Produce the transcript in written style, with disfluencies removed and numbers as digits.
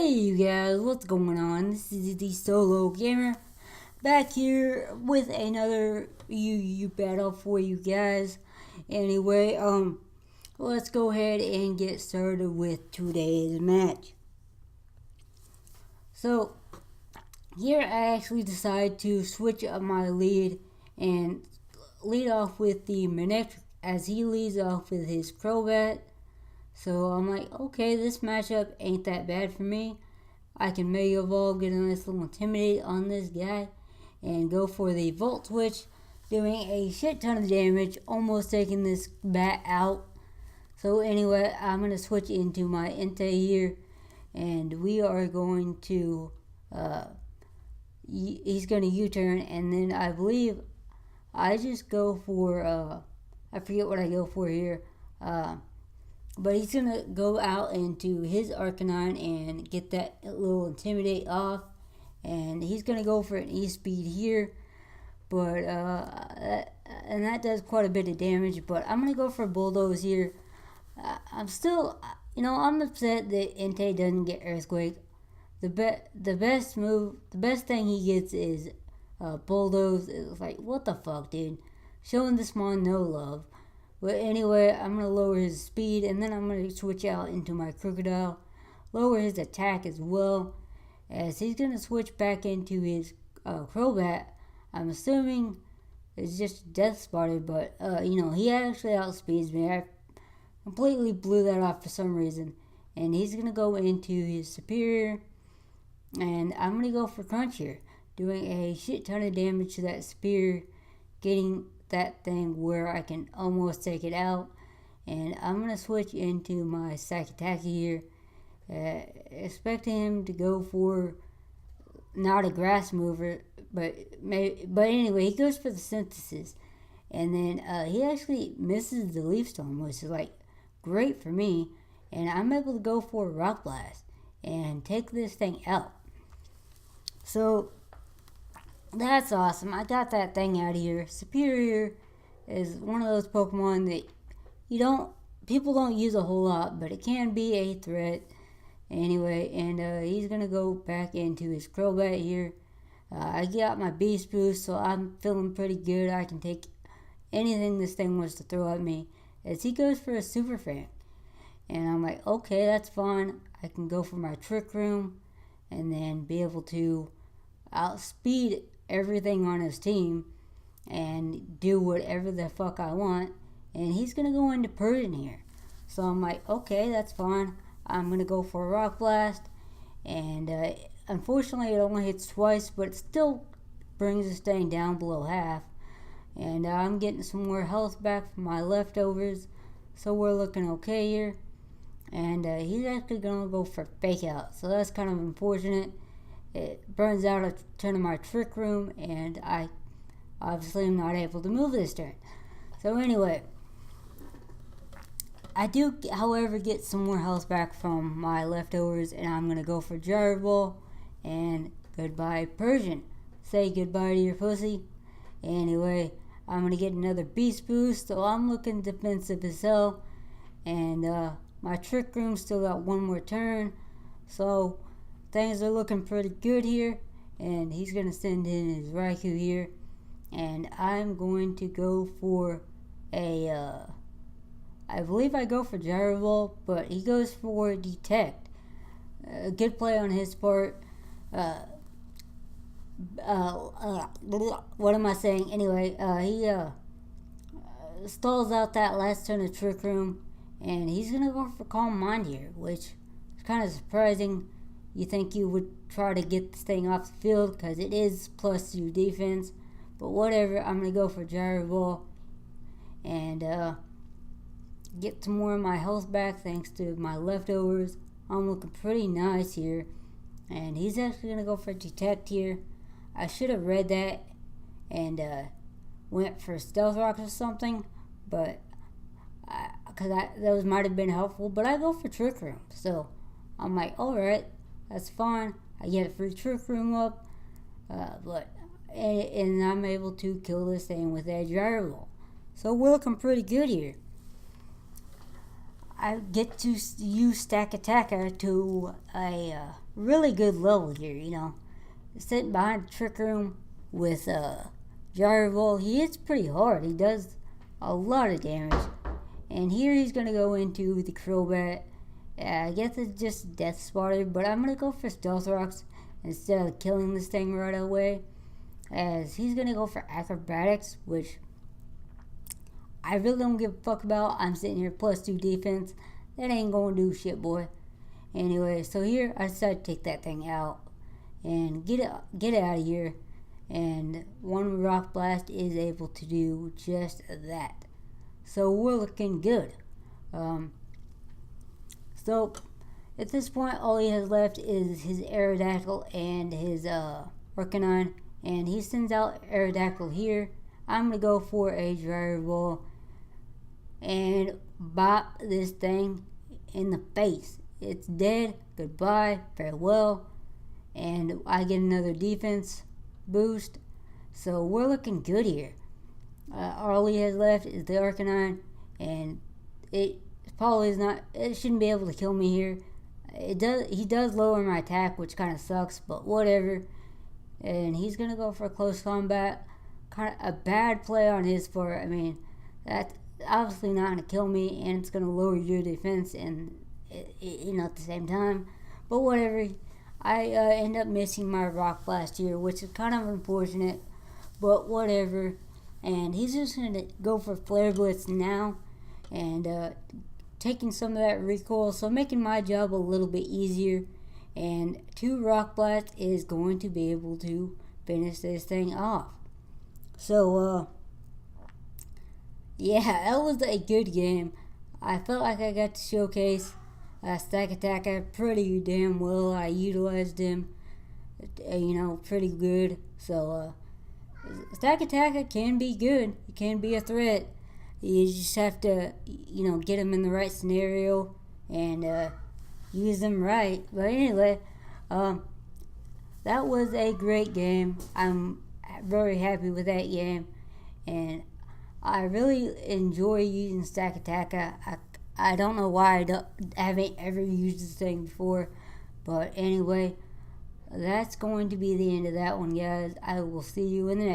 Hey you guys, what's going on? This is the Solo Gamer back here with another UU battle for you guys. Anyway, let's go ahead and get started with today's match. So, here I actually decided to switch up my lead and lead off with the Manectric as he leads off with his Crobat. So I'm like, okay, this matchup ain't that bad for me. I can Mega Evolve, get a nice little Intimidate on this guy, and go for the Volt Switch, doing a shit ton of damage, almost taking this bat out. So anyway, I'm going to switch into my Entei here, and we are going to, he's going to U-turn, and then I believe I just go for, I forget what I go for here, but he's going to go out into his Arcanine and get that little Intimidate off. And he's going to go for an E-Speed here. But, and that does quite a bit of damage. But I'm going to go for Bulldoze here. I'm still, I'm upset that Entei doesn't get Earthquake. The best thing he gets is Bulldoze. It's like, what the fuck, dude? Showing this mon no love. But anyway, I'm going to lower his speed, and then I'm going to switch out into my Crocodile. Lower his attack as well, as he's going to switch back into his Crobat. I'm assuming it's just Death Spotted, but, he actually outspeeds me. I completely blew that off for some reason. And he's going to go into his Superior, and I'm going to go for Crunch here, doing a shit ton of damage to that Superior, getting that thing where I can almost take it out. And I'm going to switch into my Stalataka here, expecting him to go for not a grass mover, but anyway, he goes for the Synthesis, and then he actually misses the Leaf Storm, which is like great for me, and I'm able to go for a Rock Blast and take this thing out. So that's awesome. I got that thing out of here. Superior is one of those Pokemon that people don't use a whole lot, but it can be a threat. Anyway, and he's going to go back into his Crobat here. I got my Beast Boost, so I'm feeling pretty good. I can take anything this thing wants to throw at me, as he goes for a Super Fan. And I'm like, okay, that's fine. I can go for my Trick Room and then be able to outspeed everything on his team and do whatever the fuck I want. And he's going to go into Persian here. So I'm like, okay, that's fine. I'm going to go for a Rock Blast. And unfortunately, it only hits twice, but it still brings this thing down below half. And I'm getting some more health back from my leftovers. So we're looking okay here. And he's actually going to go for Fake Out. So that's kind of unfortunate. It burns out a ton of my Trick Room, and I obviously am not able to move this turn. So anyway, I do, however, get some more health back from my leftovers, and I'm going to go for Gyro Ball, and goodbye Persian. Say goodbye to your pussy. Anyway, I'm going to get another Beast Boost, so I'm looking defensive as hell, and my Trick Room still got one more turn, so things are looking pretty good here. And he's going to send in his Raikou here, and I'm going to go for a I believe I go for Gyro Ball, but he goes for Detect. A good play on his part. What am I saying? Anyway, he stalls out that last turn of Trick Room, and he's going to go for Calm Mind here, which is kind of surprising. You think you would try to get this thing off the field because it is +2 defense, but whatever. I'm going to go for Gyro Ball and get some more of my health back thanks to my leftovers. I'm looking pretty nice here, and he's actually going to go for Detect here. I should have read that and went for Stealth Rocks or something, but because those might have been helpful, but I go for Trick Room. So I'm like, alright, that's fine. I get a free Trick Room up, and I'm able to kill this thing with that Gyro Ball. So we're looking pretty good here. I get to use Stalataka to a really good level here, Sitting behind the trick room with Gyro, he hits pretty hard. He does a lot of damage. And here he's going to go into the Crobat. I guess it's just Death Spotter, but I'm going to go for Stealth Rocks instead of killing this thing right away. As he's going to go for Acrobatics, which I really don't give a fuck about. I'm sitting here +2 defense. That ain't going to do shit, boy. Anyway, so here I decided to take that thing out and get it out of here. And one Rock Blast is able to do just that. So we're looking good. So at this point, all he has left is his Aerodactyl and his Arcanine. And he sends out Aerodactyl here. I'm going to go for a Gyro Ball and bop this thing in the face. It's dead. Goodbye. Farewell. And I get another defense boost. So we're looking good here. All he has left is the Arcanine, and it shouldn't be able to kill me here. He does lower my attack, which kind of sucks, but whatever. And he's gonna go for close combat. Kind of a bad play on his part. I mean, that's obviously not gonna kill me, and it's gonna lower your defense, and at the same time. But whatever. I end up missing my Rock Blast here, which is kind of unfortunate, but whatever. And he's just going to go for Flare Blitz now and taking some of that recoil, so making my job a little bit easier. And 2 Rock Blast is going to be able to finish this thing off. So, yeah, that was a good game. I felt like I got to showcase Stalataka pretty damn well. I utilized him, pretty good. So, Stalataka can be good. He can be a threat. You just have to, get him in the right scenario and use them right. But anyway, that was a great game. I'm very happy with that game, and I really enjoy using Stalataka. I don't know why I haven't ever used this thing before, but anyway, that's going to be the end of that one, guys. I will see you in the next